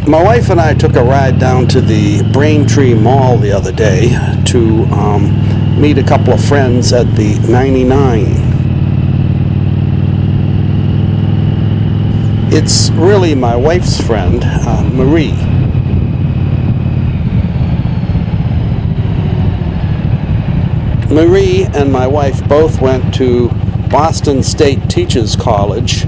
My wife and I took a ride down to the Braintree Mall the other day to meet a couple of friends at the 99. It's really my wife's friend, Marie. Marie and my wife both went to Boston State Teachers College.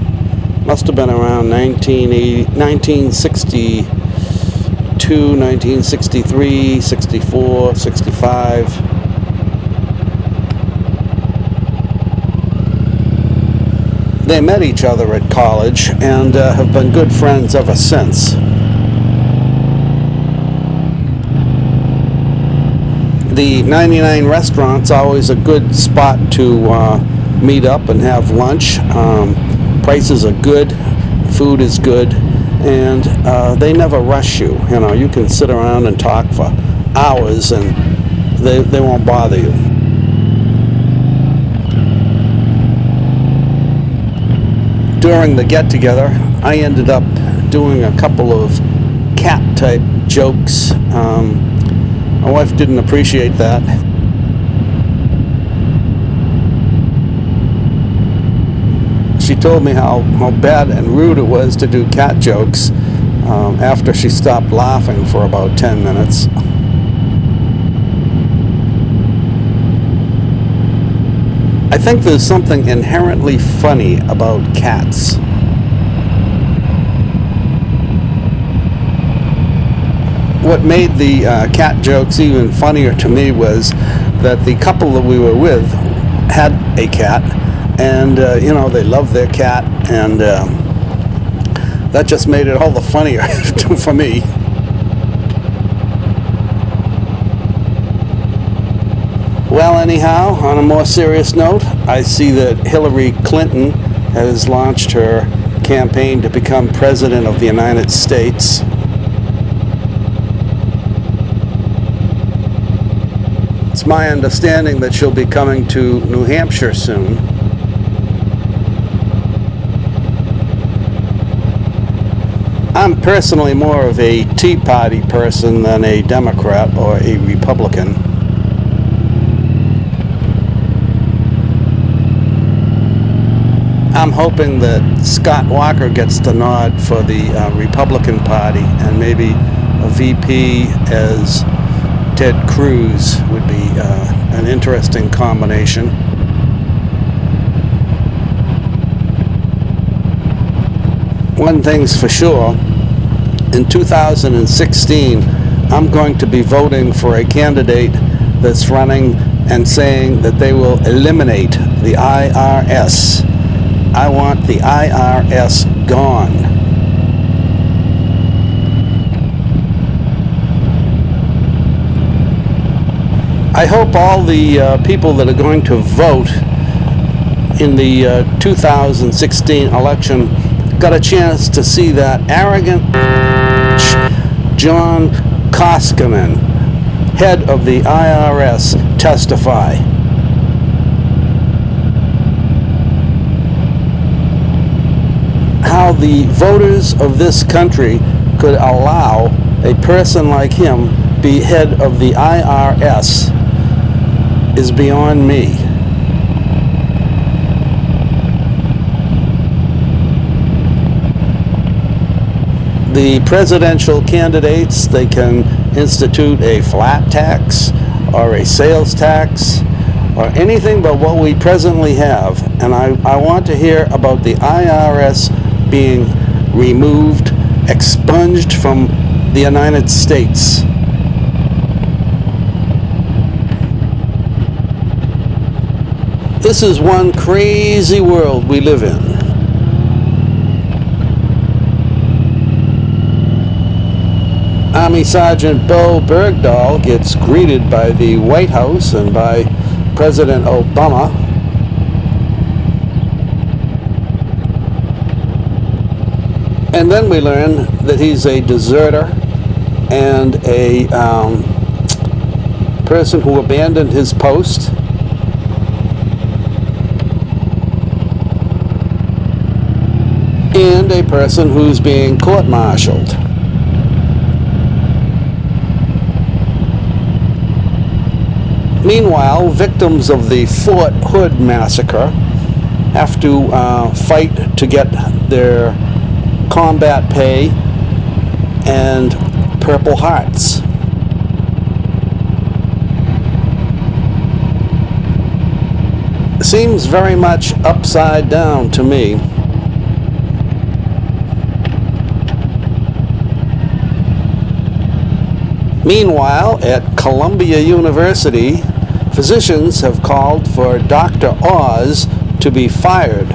Must have been around 1962, 1963, 64, 65. They met each other at college and have been good friends ever since. The 99 restaurant's always a good spot to meet up and have lunch. Prices are good, food is good, and they never rush you. You know, you can sit around and talk for hours and they won't bother you. During the get-together, I ended up doing a couple of cat-type jokes. My wife didn't appreciate that. She told me how bad and rude it was to do cat jokes after she stopped laughing for about 10 minutes. I think there's something inherently funny about cats. What made the cat jokes even funnier to me was that the couple that we were with had a cat, and you know, they loved their cat, and that just made it all the funnier for me. Well, anyhow, on a more serious note, I see that Hillary Clinton has launched her campaign to become President of the United States. It's my understanding that she'll be coming to New Hampshire soon. I'm personally more of a Tea Party person than a Democrat or a Republican. I'm hoping that Scott Walker gets the nod for the Republican Party, and maybe a VP as Ted Cruz would be an interesting combination. One thing's for sure, in 2016, I'm going to be voting for a candidate that's running and saying that they will eliminate the IRS. I want the IRS gone. I hope all the people that are going to vote in the 2016 election got a chance to see that arrogant John Koskinen, head of the IRS, testify. How the voters of this country could allow a person like him be head of the IRS is beyond me. The presidential candidates, they can institute a flat tax or a sales tax or anything but what we presently have. And I want to hear about the IRS being removed, expunged from the United States. This is one crazy world we live in. Army Sergeant Bo Bergdahl gets greeted by the White House and by President Obama. And then we learn that he's a deserter and a person who abandoned his post. And a person who's being court-martialed. Meanwhile, victims of the Fort Hood massacre have to fight to get their combat pay and Purple Hearts. Seems very much upside down to me. Meanwhile, at Columbia University, physicians have called for Dr. Oz to be fired.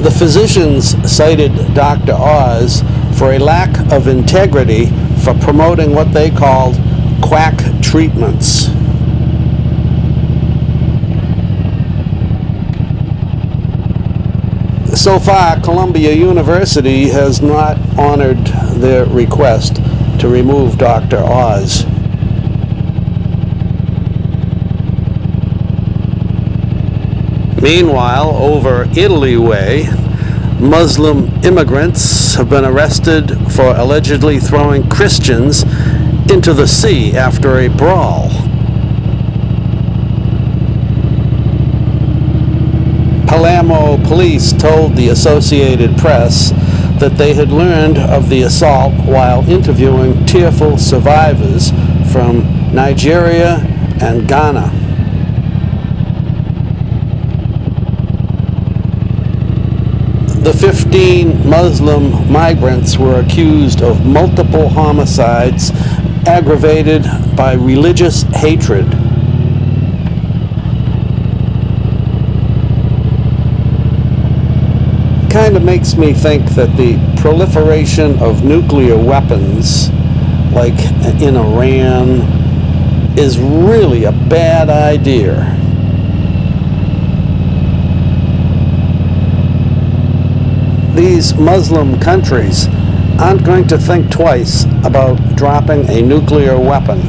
The physicians cited Dr. Oz for a lack of integrity for promoting what they called quack treatments. So far, Columbia University has not honored their request to remove Dr. Oz. Meanwhile, over Italy way, Muslim immigrants have been arrested for allegedly throwing Christians into the sea after a brawl. Palermo police told the Associated Press that they had learned of the assault while interviewing tearful survivors from Nigeria and Ghana. The 15 Muslim migrants were accused of multiple homicides aggravated by religious hatred. Kind of makes me think that the proliferation of nuclear weapons, like in Iran, is really a bad idea. These Muslim countries aren't going to think twice about dropping a nuclear weapon.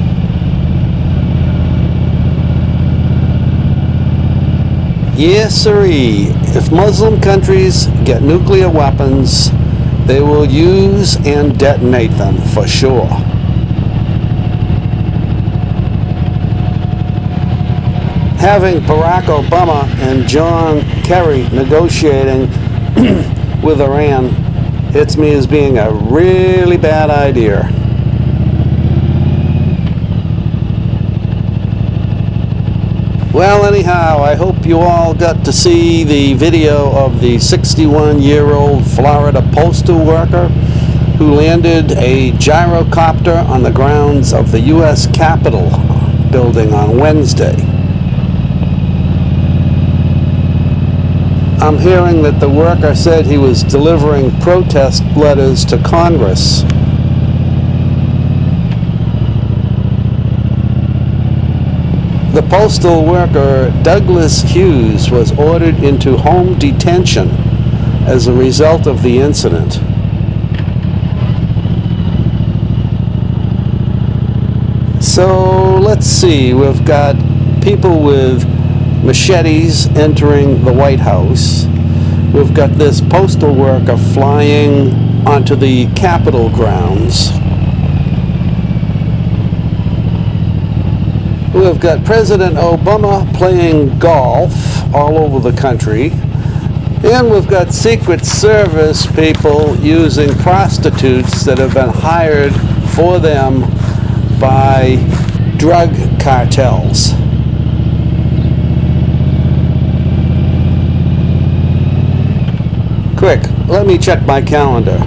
Yes, sirree. If Muslim countries get nuclear weapons, they will use and detonate them for sure. Having Barack Obama and John Kerry negotiating with Iran hits me as being a really bad idea. Well, anyhow, I hope you all got to see the video of the 61-year-old Florida postal worker who landed a gyrocopter on the grounds of the U.S. Capitol building on Wednesday. I'm hearing that the worker said he was delivering protest letters to Congress. The postal worker, Douglas Hughes, was ordered into home detention as a result of the incident. So let's see, we've got people with machetes entering the White House. We've got this postal worker flying onto the Capitol grounds. We've got President Obama playing golf all over the country. And we've got Secret Service people using prostitutes that have been hired for them by drug cartels. Quick, let me check my calendar.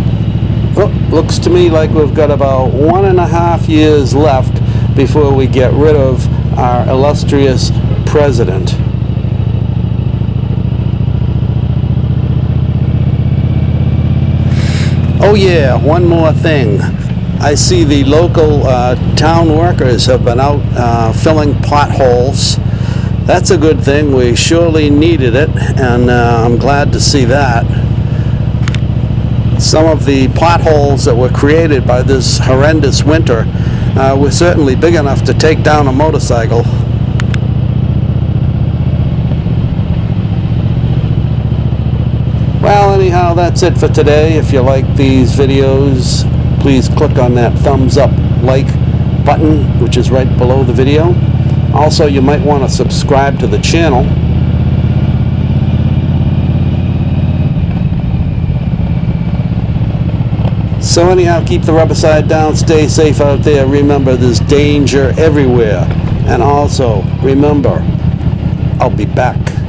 Oh, looks to me like we've got about 1.5 years left before we get rid of our illustrious president. Oh yeah, one more thing. I see the local town workers have been out filling potholes. That's a good thing. We surely needed it, and I'm glad to see that. Some of the potholes that were created by this horrendous winter were certainly big enough to take down a motorcycle. Well, anyhow, that's it for today. If you like these videos, please click on that thumbs up like button, which is right below the video. Also, you might want to subscribe to the channel. So anyhow, keep the rubber side down, stay safe out there. Remember, there's danger everywhere. And also, remember, I'll be back.